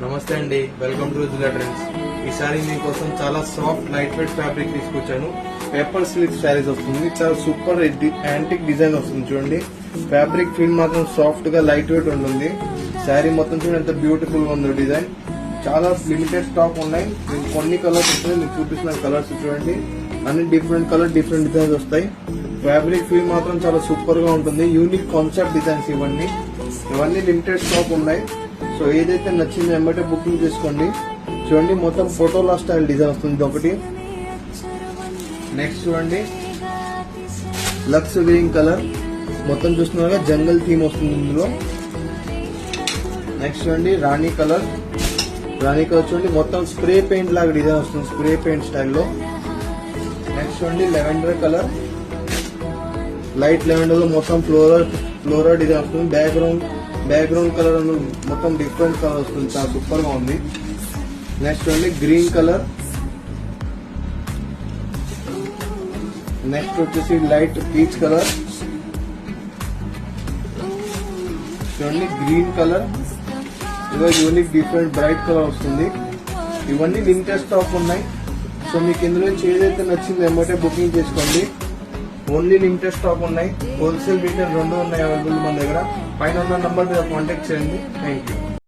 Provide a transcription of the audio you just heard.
నమస్తే అండి, welcome to రుజుల trends. ఈసారి మీకోసం చాలా సాఫ్ట్ లైట్ వెయిట్ ఫ్యాబ్రిక్ తీసుకొచ్చాను. పేపర్ సిల్క్ శారీస్ వస్తుంది. చాలా సూపర్ యాంటిక్ డిజైన్ వస్తుంది. చూడండి, ఫ్యాబ్రిక్ ఫీల్ మాత్రం సాఫ్ట్ గా లైట్ వెయిట్ ఉంటుంది. శారీ మొత్తం చూడండి ఎంత బ్యూటిఫుల్ గా ఉందో డిజైన్. చాలా లిమిటెడ్ స్టాక్ ఉన్నాయి. కొన్ని కలర్స్ వస్తాయి, మీకు చూపిస్తున్న కలర్స్ చూడండి. అన్ని డిఫరెంట్ కలర్ డిఫరెంట్ డిజైన్స్ వస్తాయి. ఫ్యాబ్రిక్ ఫీల్ మాత్రం చాలా సూపర్ గా ఉంటుంది. యూనిక్ కాన్సెప్ట్ డిజైన్స్ ఇవన్నీ లిమిటెడ్ స్టాక్ ఉన్నాయి. సో ఏదైతే నచ్చిందో వెంబటే బుకింగ్ చేసుకోండి. చూడండి, మొత్తం ఫోటోలా స్టైల్ డిజైన్ వస్తుంది ఒకటి. నెక్స్ట్ చూడండి, లక్స్ గ్రీన్ కలర్ మొత్తం చూస్తున్నారుగా, జంగల్ థీమ్ వస్తుంది ఇందులో. నెక్స్ట్ చూడండి, రాణి కలర్ చూడండి, మొత్తం స్ప్రే పెయింట్ లాగా డిజైన్ వస్తుంది, స్ప్రే పెయింట్ స్టైల్లో. నెక్స్ట్ చూడండి, లెవెండర్ కలర్, లైట్ లెవెండర్ లో మొత్తం ఫ్లోరా డిజైన్ వస్తుంది. బ్యాక్గ్రౌండ్ కలర్ మొత్తం డిఫరెంట్ కలర్ వస్తుంది, చాలా సూపర్ గా ఉంది. నెక్స్ట్ చూడండి, గ్రీన్ కలర్. నెక్స్ట్ వచ్చేసి లైట్ పీచ్ కలర్. చూడండి, గ్రీన్ కలర్. ఇదో యూనిక్ డిఫరెంట్ బ్రైట్ కలర్ వస్తుంది. ఇవన్నీ లిమిటెడ్ స్టాక్ ఉన్నాయి. సో మీకు ఇందులో ఏదైతే నచ్చిందో వెంబటే బుకింగ్ చేసుకోండి. ఓన్లీ లిమిటెడ్ స్టాక్ ఉన్నాయి. హోల్సేల్ రీటైల్ రెండు ఉన్నాయి అవైలబుల్ మన దగ్గర. పైన ఉన్న నంబర్ మీద కాంటాక్ట్ చేయండి. Thank you.